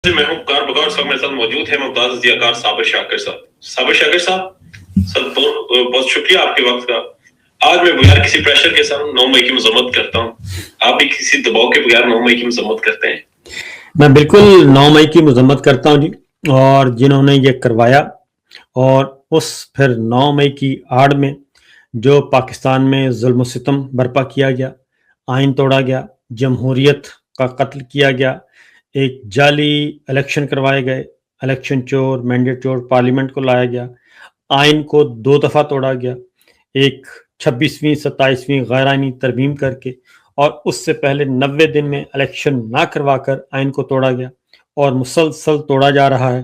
میں ہوں کار بغور صاحب میرے ساتھ موجود ہے ممتاز ضیاءکار صابر شاکر صاحب. صابر شاکر صاحب سر بہت شکریہ آپ کے وقت کا. آج میں بغیر کسی پریشر کے ساتھ 9 مئی کی مذمت کرتا ہوں. آپ بھی کسی دباؤ کے بغیر 9 مئی کی مذمت کرتے ہیں؟ میں بالکل 9 مئی کی مذمت کرتا ہوں جی. اور جنہوں نے یہ کروایا اور اس پھر 9 مئی کی آڑ میں جو پاکستان میں ظلم و ستم برپا کیا گیا، آئین توڑا گیا، جمہوریت کا قتل کیا گیا، ایک جعلی الیکشن کروائے گئے، الیکشن چور، مینڈیٹ چور، پارلیمنٹ کو لایا گیا، آئین کو 2 دفعہ توڑا گیا، ایک 26ویں 27ویں غیر آئینی ترمیم کر کے، اور اس سے پہلے 90 دن میں الیکشن نہ کروا کر آئین کو توڑا گیا اور مسلسل توڑا جا رہا ہے.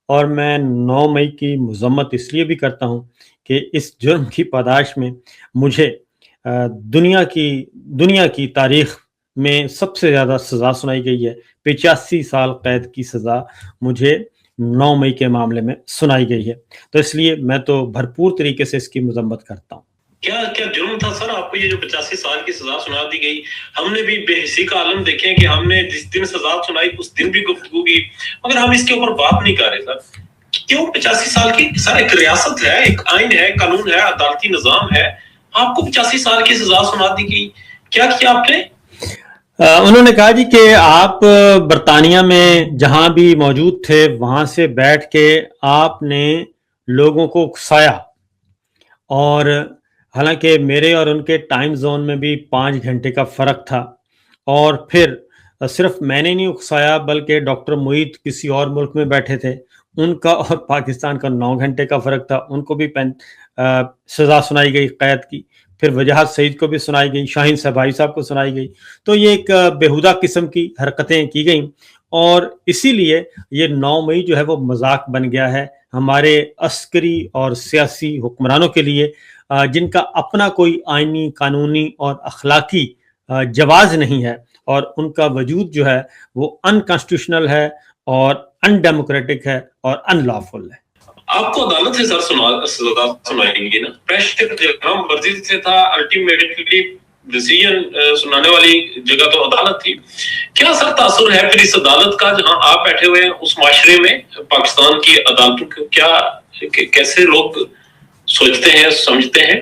اور میں 9 مئی کی مذمت اس لیے بھی کرتا ہوں کہ اس جرم کی پاداش میں مجھے دنیا کی تاریخ میں سب سے زیادہ سزا سنائی گئی ہے. 85 سال قید کی سزا مجھے 9 مئی کے معاملے میں سنائی گئی ہے. تو اس لیے میں تو بھرپور طریقے سے اس کی مذمت کرتا ہوں. کیا جرم تھا سر آپ کو یہ جو 85 سال کی سزا سنا دی گئی؟ ہم نے بھی بے حسی کا عالم دیکھیں کہ ہم نے جس دن سزا سنائی اس دن بھی گفتگو کی، مگر ہم اس کے اوپر بات نہیں کر رہے سر. کیوں 85 سال کی؟ سر ایک ریاست ہے، ایک آئین ہے، قانون ہے، عدالتی نظام ہے، آپ کو 85 سال کی سزا سنا دی گئی. کیا کیا آپ نے؟ انہوں نے کہا جی کہ آپ برطانیہ میں جہاں بھی موجود تھے وہاں سے بیٹھ کے آپ نے لوگوں کو اکسایا، اور حالانکہ میرے اور ان کے ٹائم زون میں بھی 5 گھنٹے کا فرق تھا، اور پھر صرف میں نے نہیں اکسایا بلکہ ڈاکٹر معید کسی اور ملک میں بیٹھے تھے، ان کا اور پاکستان کا 9 گھنٹے کا فرق تھا، ان کو بھی سزا سنائی گئی قید کی. پھر وجاہت سعید کو بھی سنائی گئی، شاہین صاحبائی صاحب کو سنائی گئی. تو یہ ایک بےہودہ قسم کی حرکتیں کی گئیں، اور اسی لیے یہ 9 مئی جو ہے وہ مذاق بن گیا ہے ہمارے عسکری اور سیاسی حکمرانوں کے لیے، جن کا اپنا کوئی آئینی، قانونی اور اخلاقی جواز نہیں ہے، اور ان کا وجود جو ہے وہ انکانسٹیٹیوشنل ہے اور ان ڈیموکریٹک ہے اور ان لافل ہے. آپ کو عدالت سے سر سزا سنائیں گے نا؟ پریشر جہاں مرضی سے تھا، الٹیمیٹلی ڈیسیژن سنانے والی جگہ تو عدالت تھی. کیا سر تاثر ہے پھر اس عدالت کا جہاں آپ بیٹھے ہوئے ہیں اس معاشرے میں؟ پاکستان کی عدالتوں کو کیا کیسے لوگ سوچتے ہیں، سمجھتے ہیں؟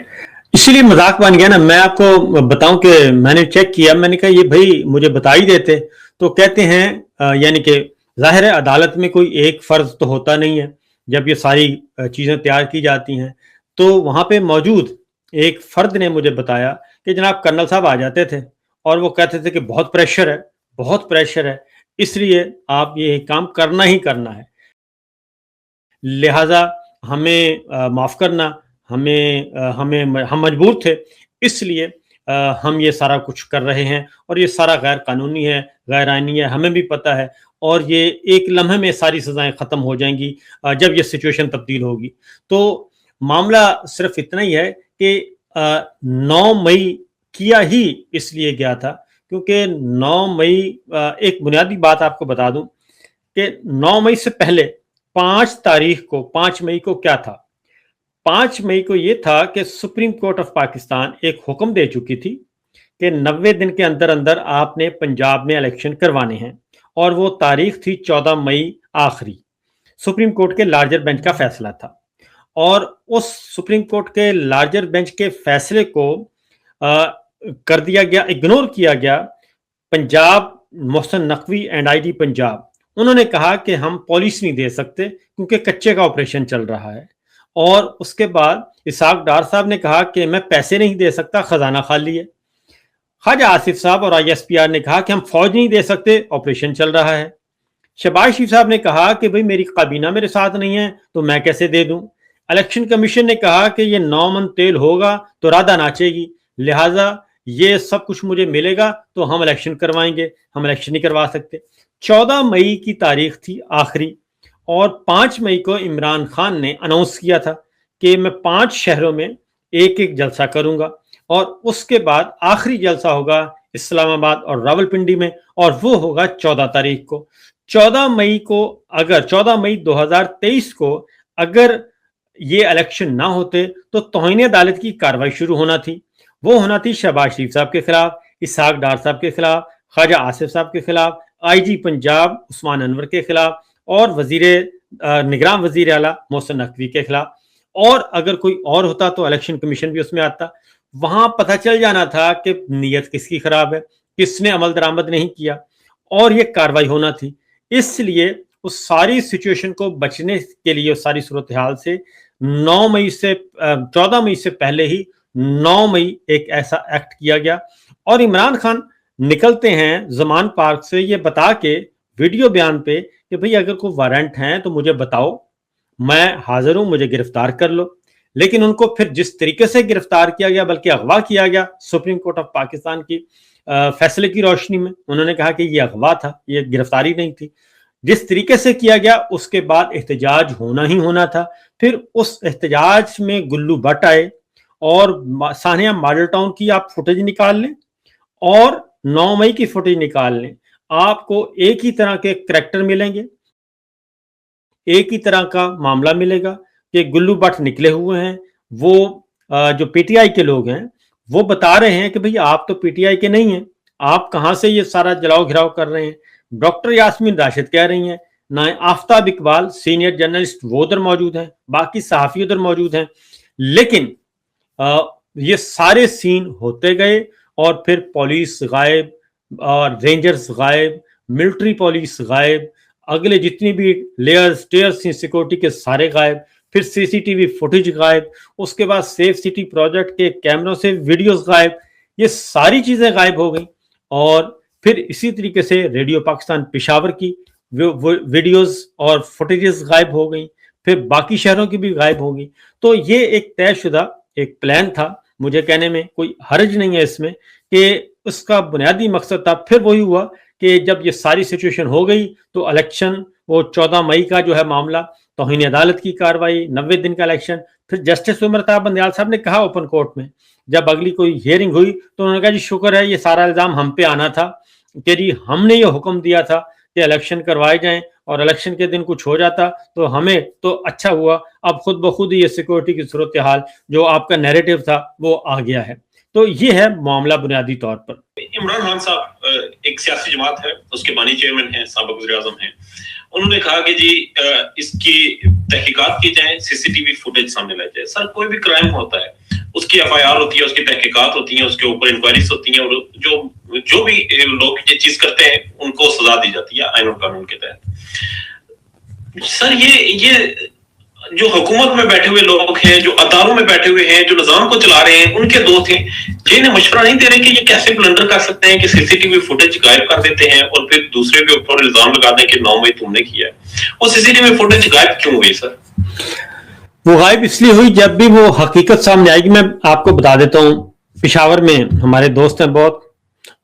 اسی لیے مذاق بن گیا نا. میں آپ کو بتاؤں کہ میں نے چیک کیا، میں نے کہا یہ بھائی مجھے بتا ہی دیتے. تو کہتے ہیں یعنی کہ ظاہر ہے عدالت میں کوئی ایک فرض تو ہوتا نہیں ہے، جب یہ ساری چیزیں تیار کی جاتی ہیں تو وہاں پہ موجود ایک فرد نے مجھے بتایا کہ جناب کرنل صاحب آ جاتے تھے اور وہ کہتے تھے کہ بہت پریشر ہے، بہت پریشر ہے، اس لیے آپ یہ کام کرنا ہی کرنا ہے، لہٰذا ہمیں معاف کرنا، ہم مجبور تھے، اس لیے ہم یہ سارا کچھ کر رہے ہیں، اور یہ سارا غیر قانونی ہے، غیر آئینی ہے، ہمیں بھی پتہ ہے، اور یہ ایک لمحے میں ساری سزائیں ختم ہو جائیں گی جب یہ سچویشن تبدیل ہوگی. تو معاملہ صرف اتنا ہی ہے کہ 9 مئی کیا ہی اس لیے گیا تھا کیونکہ 9 مئی ایک بنیادی بات آپ کو بتا دوں کہ 9 مئی سے پہلے 5 مئی کو کیا تھا؟ 5 مئی کو یہ تھا کہ سپریم کورٹ آف پاکستان ایک حکم دے چکی تھی کہ 90 دن کے اندر اندر آپ نے پنجاب میں الیکشن کروانے ہیں، اور وہ تاریخ تھی 14 مئی آخری. سپریم کورٹ کے لارجر بینچ کا فیصلہ تھا، اور اس سپریم کورٹ کے لارجر بینچ کے فیصلے کو کر دیا گیا، اگنور کیا گیا. Punjab Mohsin Naqvi and I D Punjab, انہوں نے کہا کہ ہم پالیسی نہیں دے سکتے کیونکہ کچے کا آپریشن چل رہا ہے. اور اس کے بعد اسحاق ڈار صاحب نے کہا کہ میں پیسے نہیں دے سکتا، خزانہ خالی ہے. خواجہ آصف صاحب اور آئی ایس پی آر نے کہا کہ ہم فوج نہیں دے سکتے، آپریشن چل رہا ہے. شہباز شریف صاحب نے کہا کہ بھئی میری کابینہ میرے ساتھ نہیں ہے تو میں کیسے دے دوں. الیکشن کمیشن نے کہا کہ یہ 9 من تیل ہوگا تو رادہ ناچے گی، لہٰذا یہ سب کچھ مجھے ملے گا تو ہم الیکشن کروائیں گے، ہم الیکشن نہیں کروا سکتے. 14 مئی کی تاریخ تھی آخری، اور 5 مئی کو عمران خان نے اناؤنس کیا تھا کہ میں 5 شہروں میں ایک جلسہ کروں گا، اور اس کے بعد آخری جلسہ ہوگا اسلام آباد اور راولپنڈی میں، اور وہ ہوگا 14 تاریخ کو. 14 مئی 2023 کو اگر یہ الیکشن نہ ہوتے تو توہین عدالت کی کارروائی شروع ہونا تھی. وہ ہونا تھی شہباز شریف صاحب کے خلاف، اسحاق ڈار صاحب کے خلاف، خواجہ آصف صاحب کے خلاف، IG पंजाब उस्मान अनवर के खिलाफ और निगरान वजीर आला मोहसिन नकवी के खिलाफ, और अगर कोई और होता तो इलेक्शन कमीशन भी उसमें आता। वहां पता चल जाना था कि नीयत किसकी खराब है, किसने अमल दरामद नहीं किया, और ये कार्रवाई होना थी। इसलिए उस सारी सिचुएशन को बचने के लिए, उस सारी सूरत हाल से 14 मई से पहले ही 9 मई एक ऐसा एक्ट किया गया। और इमरान खान निकलते हैं जमान पार्क से ये बता के वीडियो बयान पे कि भाई अगर कोई वारंट हैं तो मुझे बताओ, मैं हाजिर हूं, मुझे गिरफ्तार कर लो। लेकिन उनको फिर जिस तरीके से गिरफ्तार किया गया, बल्कि अगवा किया गया सुप्रीम कोर्ट ऑफ पाकिस्तान की फैसले की रोशनी में, उन्होंने कहा कि ये अगवा था, ये गिरफ्तारी नहीं थी। जिस तरीके से किया गया उसके बाद एहतजाज होना ही होना था। फिर उस एहतजाज में गुल्लू भट्ट आए और सानिया मॉडल टाउन की आप फुटेज निकाल लें और 9 मई की फुटेज निकाल लें, आपको एक ही तरह के करैक्टर मिलेंगे, एक ही तरह का मामला मिलेगा कि गुल्लू भट्ट निकले हुए हैं। वो जो पीटीआई के लोग हैं वो बता रहे हैं कि भाई आप तो पीटीआई के नहीं हैं, आप कहां से ये सारा जलाओ घिराव कर रहे हैं। डॉक्टर यास्मीन राशिद कह रही हैं, ना आफ्ताब इकबाल सीनियर जर्नलिस्ट वो उधर मौजूद हैं, बाकी सहाफी उधर मौजूद हैं। लेकिन ये सारे सीन होते गए और फिर पुलिस गायब और रेंजर्स गायब, मिलिट्री पुलिस गायब, अगले जितनी भी लेयर्स टेयर्स थी सिक्योरिटी के सारे गायब, फिर सीसीटीवी फुटेज गायब, उसके बाद सेफ सिटी प्रोजेक्ट के कैमरों से वीडियोस गायब, ये सारी चीजें गायब हो गई। और फिर इसी तरीके से रेडियो पाकिस्तान पेशावर की वीडियोस और फुटेजेस गायब हो गई, फिर बाकी शहरों की भी गायब हो गई। तो ये एक तयशुदा एक प्लान था, मुझे कहने में कोई हर्ज नहीं है इसमें, कि उसका बुनियादी मकसद था। फिर वही हुआ कि जब ये सारी सिचुएशन हो गई तो इलेक्शन, वो 14 मई का जो है मामला, तौहीन अदालत की कार्रवाई, 90 दिन का इलेक्शन। फिर जस्टिस उमरताब बंदयाल साहब ने कहा ओपन कोर्ट में, जब अगली कोई हियरिंग हुई तो उन्होंने कहा जी शुक्र है ये सारा इल्जाम हम पे आना था कि जी हमने ये हुक्म दिया था कि इलेक्शन करवाए जाएं, और इलेक्शन के दिन कुछ हो जाता तो हमें तो अच्छा हुआ, अब खुद ब खुद ये सिक्योरिटी की सूरत हाल जो आपका नैरेटिव था वो आ गया है। तो ये है मामला बुनियादी तौर पर। इमरान खान साहब एक सियासी जमात है, उसके बानी चेयरमैन हैं, साबिक वज़ीर आज़म हैं। उन्होंने कहा कि जी इसकी तहकीकात की जाए, सीसीटीवी फुटेज सामने लाई जाए। सर कोई भी क्राइम होता है उसकी एफआईआर होती है, उसकी तहकीकात होती है, उसके ऊपर इंक्वायरीज होती हैं, और जो भी लोग ये चीज करते हैं उनको सजा दी जाती है आईन और कानून के तहत। सर ये जो हुकूमत में बैठे हुए लोग हैं, जो अदारों में बैठे हुए हैं, जो निजाम को चला रहे हैं, उनके दोस्त हैं, जिन्हें मशवरा नहीं दे रहे कि ये कैसे ब्लंडर कर सकते हैं कि सीसीटीवी फुटेज गायब कर देते हैं और फिर दूसरे के ऊपर इल्जाम लगा दें कि 9 मई तुमने किया है। और सीसीटीवी फुटेज गायब क्यों हुई सर? वो गायब इसलिए हुई, जब भी वो हकीकत सामने आएगी। मैं आपको बता देता हूँ, पेशावर में हमारे दोस्त हैं बहुत,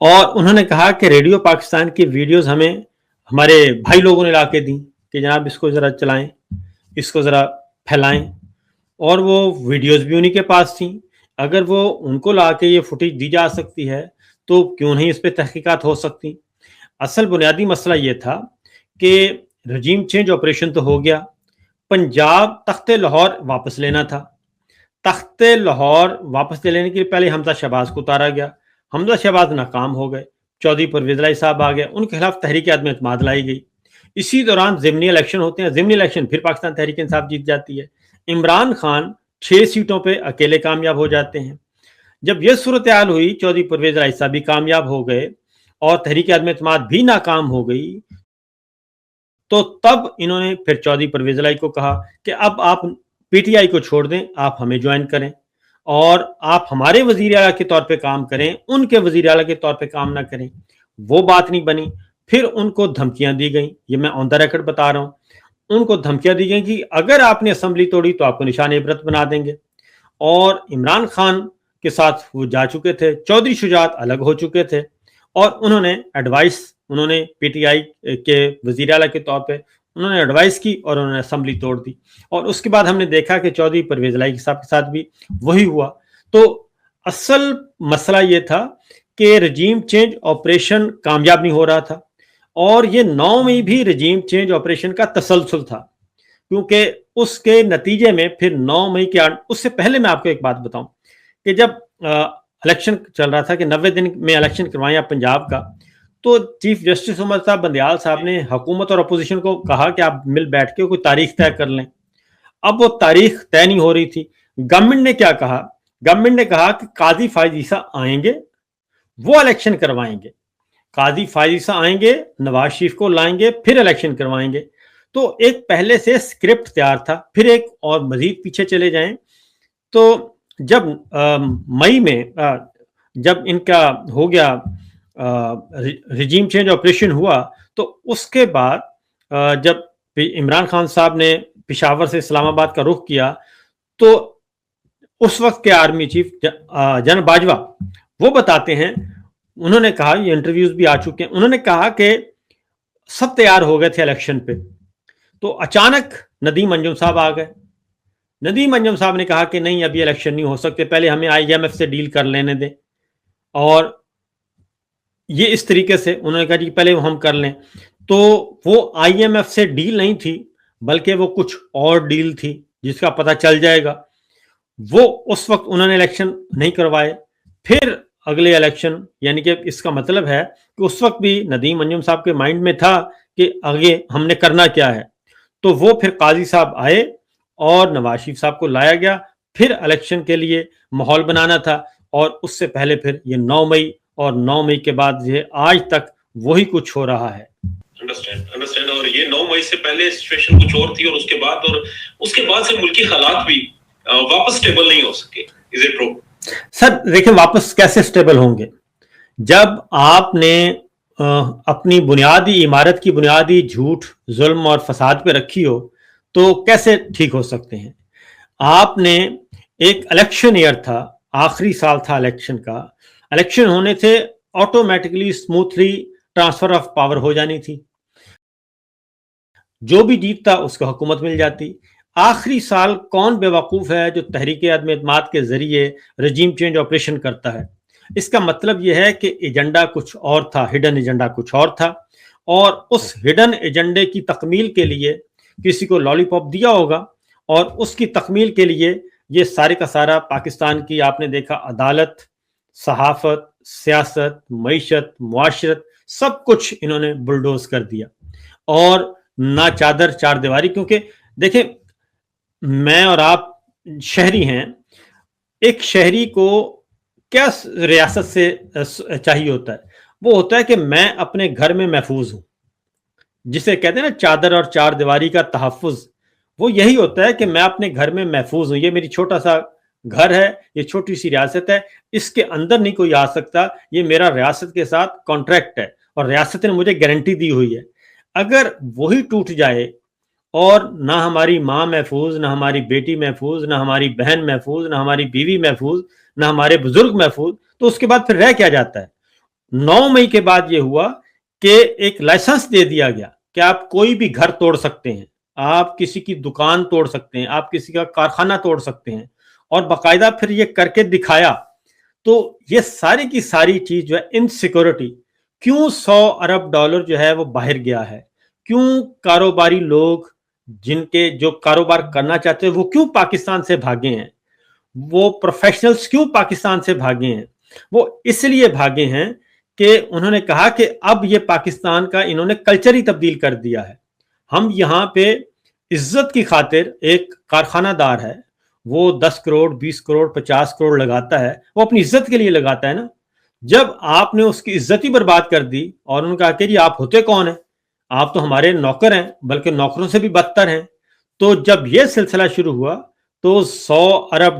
और उन्होंने कहा कि रेडियो पाकिस्तान की वीडियोस हमें हमारे भाई लोगों ने ला के दी कि जनाब इसको जरा चलाएं, इसको जरा फैलाएं। और वो वीडियोस भी उन्हीं के पास थी। अगर वो उनको ला के ये फुटेज दी जा सकती है तो क्यों नहीं इस पर तहकीकात हो सकती। असल बुनियादी मसला ये था कि रजीम चेंज ऑपरेशन तो हो गया, पंजाब तख्ते लाहौर वापस लेना था। तख्ते लाहौर वापस ले लेने के लिए पहले हमजा शहबाज को उतारा गया, हमजा शहबाज नाकाम हो गए, चौधरी परवेज इलाही साहब आ गए, उनके खिलाफ तहरीक आदम एतमाद लाई गई। इसी दौरान ज़िमनी इलेक्शन होते हैं, ज़िमनी इलेक्शन फिर पाकिस्तान तहरीक इंसाफ जीत जाती है। इमरान खान 6 सीटों पे अकेले कामयाब हो जाते हैं। जब यह सूरत हाल हुई, चौधरी परवेज इलाही साहब भी कामयाब हो गए और तहरीक आदम एतमाद भी नाकाम हो गई, तो तब इन्होंने फिर चौधरी परवेज इलाही को कहा कि अब आप पीटीआई को छोड़ दें, आप हमें ज्वाइन करें और आप हमारे वजीर आला के तौर पे काम करें, उनके वजीर आला के तौर पे काम ना करें। वो बात नहीं बनी। फिर उनको धमकियां दी गई, ये मैं ऑन द रिकॉर्ड बता रहा हूं। उनको धमकियां दी गई कि अगर आपने असेंबली तोड़ी तो आपको निशान इबरत बना देंगे। और इमरान खान के साथ वो जा चुके थे, चौधरी शुजात अलग हो चुके थे, और उन्होंने एडवाइस, उन्होंने पीटीआई के वजीर आला के तौर पे उन्होंने एडवाइस की और उन्होंने असेंबली तोड़ दी। और उसके बाद हमने देखा कि चौधरी परवेज इलाही साहब के साथ भी वही हुआ। तो असल मसला ये था कि रजीम चेंज ऑपरेशन कामयाब नहीं हो रहा था, और ये 9 मई भी रजीम चेंज ऑपरेशन का तसलसल था, क्योंकि उसके नतीजे में फिर 9 मई के उससे पहले मैं आपको एक बात बताऊं कि जब इलेक्शन चल रहा था कि 90 दिन में इलेक्शन करवाएं आप पंजाब का, तो चीफ जस्टिस उमर साहब बंदयाल साहब ने हुकूमत और अपोजिशन को कहा कि आप मिल बैठ के कोई तारीख तय कर लें। अब वो तारीख तय नहीं हो रही थी। गवर्नमेंट ने क्या कहा? गवर्नमेंट ने कहा कि काजी फायज ईसा आएंगे, वो इलेक्शन करवाएंगे। काजी फायज ईसा आएंगे, नवाज शरीफ को लाएंगे, फिर इलेक्शन करवाएंगे। तो एक पहले से स्क्रिप्ट तैयार था। फिर एक और मजीद पीछे चले जाएं तो जब मई में जब इनका हो गया रिजीम चेंज ऑपरेशन हुआ, तो उसके बाद जब इमरान खान साहब ने पेशावर से इस्लामाबाद का रुख किया, तो उस वक्त के आर्मी चीफ जनरल बाजवा वो बताते हैं, उन्होंने कहा, ये इंटरव्यूज भी आ चुके हैं, उन्होंने कहा कि सब तैयार हो गए थे इलेक्शन पे, तो अचानक नदीम अंजुम साहब आ गए। नदीम अंजुम साहब ने कहा कि नहीं, अभी इलेक्शन नहीं हो सकते, पहले हमें IMF से डील कर लेने दें। और ये इस तरीके से उन्होंने कहा कि पहले हम कर लें। तो वो IMF से डील नहीं थी, बल्कि वो कुछ और डील थी जिसका पता चल जाएगा। वो उस वक्त उन्होंने इलेक्शन नहीं करवाए। फिर अगले इलेक्शन, यानी कि इसका मतलब है कि उस वक्त भी नदीम अंजुम साहब के माइंड में था कि आगे हमने करना क्या है। तो वो फिर काजी साहब आए और नवाज शरीफ साहब को लाया गया। फिर इलेक्शन के लिए माहौल बनाना था, और उससे पहले फिर ये 9 मई और 9 मई के बाद ये आज तक वही कुछ हो रहा है। अंडरस्टैंड। और ये 9 मई से पहले सिचुएशन कुछ और थी, और उसके बाद से मुल्की हालात भी वापस स्टेबल नहीं हो सके। Is it true? सर देखिए, वापस कैसे स्टेबल होंगे जब आपने अपनी बुनियादी इमारत की बुनियादी झूठ, जुल्म और फसाद पे रखी हो, तो कैसे ठीक हो सकते हैं? आपने एक इलेक्शन ईयर था, आखिरी साल था इलेक्शन का, इलेक्शन होने से automatically smoothly transfer of power हो जानी थी, जो भी जीतता उसको हुकूमत मिल जाती। आखिरी साल कौन बेवकूफ है जो तहरीक अदम एतमाद के जरिए रजीम चेंज ऑपरेशन करता है? इसका मतलब यह है कि एजेंडा कुछ और था, हिडन एजेंडा कुछ और था, और उस हिडन एजेंडे की तकमील के लिए किसी को लॉलीपॉप दिया होगा, और उसकी तकमील के लिए ये सारे का सारा पाकिस्तान की आपने देखा अदालत, सहाफत, सियासत, मईशत, मुआशरत, सब कुछ इन्होंने बुलडोज कर दिया। और ना चादर चार दीवारी, क्योंकि देखें, मैं और आप शहरी हैं। एक शहरी को क्या रियासत से चाहिए होता है? वो होता है कि मैं अपने घर में महफूज हूं, जिसे कहते हैं ना चादर और चार दीवारी का तहफ्फुज। वो यही होता है कि मैं अपने घर में महफूज हूं, ये मेरी छोटा सा घर है, ये छोटी सी रियासत है, इसके अंदर नहीं कोई आ सकता, ये मेरा रियासत के साथ कॉन्ट्रैक्ट है और रियासत ने मुझे गारंटी दी हुई है। अगर वही टूट जाए और ना हमारी माँ महफूज, ना हमारी बेटी महफूज, ना हमारी बहन महफूज, ना हमारी बीवी महफूज, ना हमारे बुजुर्ग महफूज, तो उसके बाद फिर रह क्या जाता है? 9 मई के बाद ये हुआ कि एक लाइसेंस दे दिया गया कि आप कोई भी घर तोड़ सकते हैं, आप किसी की दुकान तोड़ सकते हैं, आप किसी का कारखाना तोड़ सकते हैं, और बाकायदा फिर ये करके दिखाया। तो ये सारी की सारी चीज जो है, इनसिक्योरिटी, क्यों $100 अरब जो है वो बाहर गया है? क्यों कारोबारी लोग जिनके जो कारोबार करना चाहते हैं वो क्यों पाकिस्तान से भागे हैं? वो प्रोफेशनल्स क्यों पाकिस्तान से भागे हैं? वो इसलिए भागे हैं कि उन्होंने कहा कि अब ये पाकिस्तान का इन्होंने कल्चर ही तब्दील कर दिया है। हम यहाँ पे इज्जत की खातिर, एक कारखानादार है, वो 10 करोड़ 20 करोड़ 50 करोड़ लगाता है, वो अपनी इज्जत के लिए लगाता है ना। जब आपने उसकी इज्जत ही बर्बाद कर दी और उन्होंने कहा कि जी आप होते कौन है, आप तो हमारे नौकर हैं, बल्कि नौकरों से भी बदतर हैं। तो जब ये सिलसिला शुरू हुआ तो $100 अरब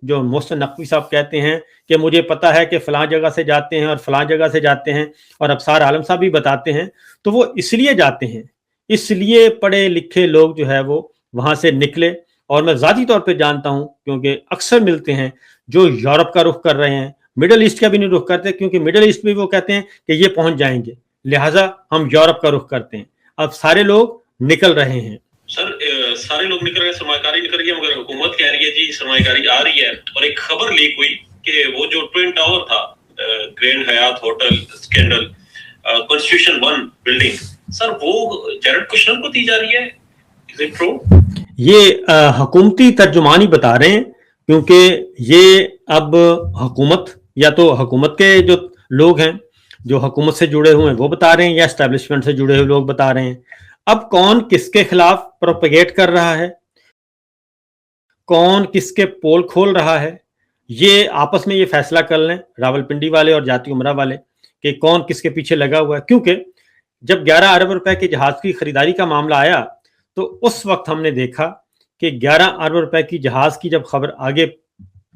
जो मोहसिन नकवी साहब कहते हैं कि मुझे पता है कि फलां जगह से जाते हैं और फलां जगह से जाते हैं, और अफसार आलम साहब भी बताते हैं, तो वो इसलिए जाते हैं, इसलिए पढ़े लिखे लोग जो है वो वहां से निकले। और मैं ज़ाती तौर पे जानता हूं, क्योंकि अक्सर मिलते हैं जो यूरोप का रुख कर रहे हैं, मिडल ईस्ट का भी नहीं रुख करते, क्योंकि मिडल ईस्ट में वो कहते हैं कि ये पहुंच जाएंगे, लिहाजा हम यूरोप का रुख करते हैं। अब सारे लोग निकल रहे हैं। सर सारे लोग निकल रहे हैं, सरमाकारी निकल रही है, मगर हुकूमत कह रही है जी सरमाकारी आ रही है। और एक खबर लीक हुई कि वो जो ट्विन टावर था, grand Hyatt hotel scandal, constitution 1 building, sir वो जैरेड कुशनर को दी जा रही है। Is it true? ये हुकूमती तर्जुमानी बता रहे हैं, क्योंकि ये अब हुकूमत, या तो हुकूमत के जो लोग हैं जो हुकूमत से जुड़े हुए हैं वो बता रहे हैं या एस्टेब्लिशमेंट से जुड़े हुए लोग बता रहे हैं। अब कौन किसके खिलाफ प्रोपेगेट कर रहा है, कौन किसके पोल खोल रहा है, ये आपस में ये फैसला कर लें रावलपिंडी वाले और जाती उमरा वाले कि कौन किसके पीछे लगा हुआ है। क्योंकि जब 11 अरब रुपए के जहाज की खरीदारी का मामला आया तो उस वक्त हमने देखा कि 11 अरब रुपए की जहाज की जब खबर आगे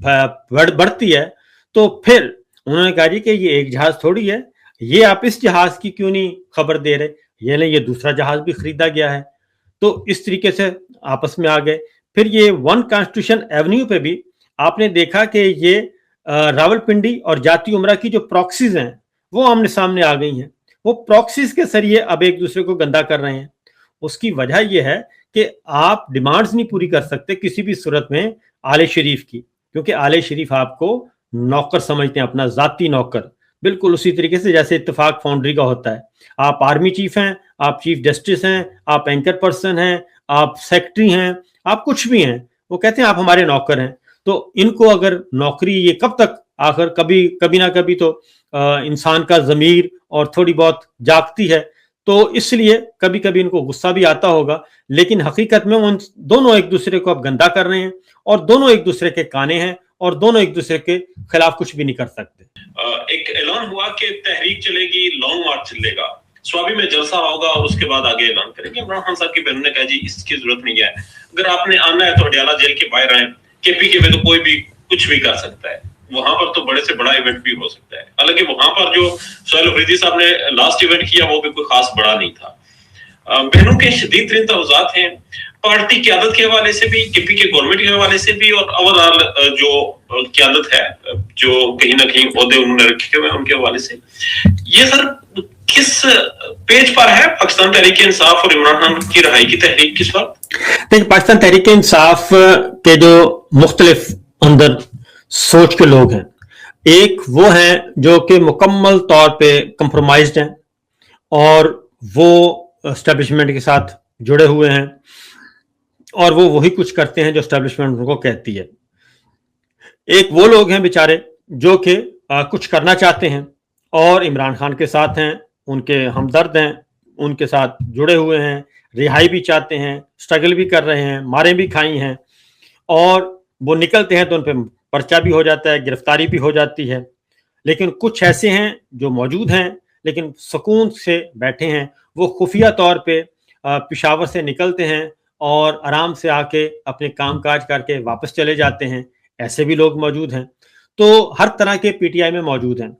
बढ़ती है तो फिर उन्होंने कहा जी कि ये एक जहाज थोड़ी है, ये आप इस जहाज की क्यों नहीं खबर दे रहे, ये नहीं ये दूसरा जहाज भी खरीदा गया है। तो इस तरीके से आपस में आ गए। फिर ये वन कॉन्स्टिट्यूशन एवेन्यू पे भी आपने देखा कि ये रावलपिंडी और जाती उमरा की जो प्रॉक्सीज हैं वो आमने सामने आ गई हैं। वो प्रॉक्सीज के जरिए अब एक दूसरे को गंदा कर रहे हैं। उसकी वजह यह है कि आप डिमांड्स नहीं पूरी कर सकते किसी भी सूरत में आले शरीफ की, क्योंकि आले शरीफ आपको नौकर समझते हैं, अपना जाती नौकर, बिल्कुल उसी तरीके से जैसे इत्तेफाक फाउंड्री का होता है। आप आर्मी चीफ हैं, आप चीफ जस्टिस हैं, आप एंकर पर्सन हैं, आप सेक्रेटरी हैं, आप कुछ भी हैं, वो कहते हैं आप हमारे नौकर हैं। तो इनको अगर नौकरी ये कब तक, आखिर कभी ना कभी तो इंसान का ज़मीर और थोड़ी बहुत जागती है, तो इसलिए कभी कभी इनको गुस्सा भी आता होगा, लेकिन हकीकत में उन दोनों एक दूसरे को अब गंदा कर रहे हैं और दोनों एक दूसरे के काने हैं और दोनों एक दूसरे के खिलाफ कुछ भी नहीं कर सकते। एक ऐलान हुआ कि तहरीक चलेगी, लॉन्ग मार्च चलेगा, स्वाबी में जलसा होगा और उसके बाद आगे ऐलान करेंगे। इमरान खान साहब की बहन ने कहा जी इसकी जरूरत नहीं है, अगर आपने आना है तो अडयाला जेल के बाहर आए, केपीके में तो कोई भी कुछ भी कर सकता है, वहां पर तो बड़े से बड़ा इवेंट भी हो सकता है। हालांकि वहां पर जो सोहेल अफरीदी साहब ने लास्ट इवेंट किया वो भी कोई खास बड़ा नहीं था। बहनों के शदीद तरीन तवज़ात हैं पार्टी क़यादत के हवाले से भी, केपीके गवर्नमेंट के हवाले से भी, और ओवरऑल जो क़यादत है, जो कहीं ना कहीं ओहदे उन्होंने रखे हुए हैं उनके हवाले से। ये सर किस पेज पर है पाकिस्तान तहरीक इंसाफ और इमरान खान की रहाई की तहरीक किस वक्त? देखिए, पाकिस्तान तहरीक इंसाफ के जो मुख्तलिफ अंदर सोच के लोग हैं, एक वो हैं जो कि मुकम्मल तौर पे कंप्रोमाइज्ड हैं और वो एस्टेब्लिशमेंट के साथ जुड़े हुए हैं और वो वही कुछ करते हैं जो एस्टेब्लिशमेंट उनको कहती है। एक वो लोग हैं बेचारे जो कि कुछ करना चाहते हैं और इमरान खान के साथ हैं, उनके हमदर्द हैं, उनके साथ जुड़े हुए हैं, रिहाई भी चाहते हैं, स्ट्रगल भी कर रहे हैं, मारें भी खाई हैं, और वो निकलते हैं तो उन पर पर्चा भी हो जाता है, गिरफ्तारी भी हो जाती है। लेकिन कुछ ऐसे हैं जो मौजूद हैं लेकिन सुकून से बैठे हैं, वो खुफिया तौर पे पेशावर से निकलते हैं और आराम से आके अपने काम काज करके वापस चले जाते हैं। ऐसे भी लोग मौजूद हैं। तो हर तरह के पीटीआई में मौजूद हैं।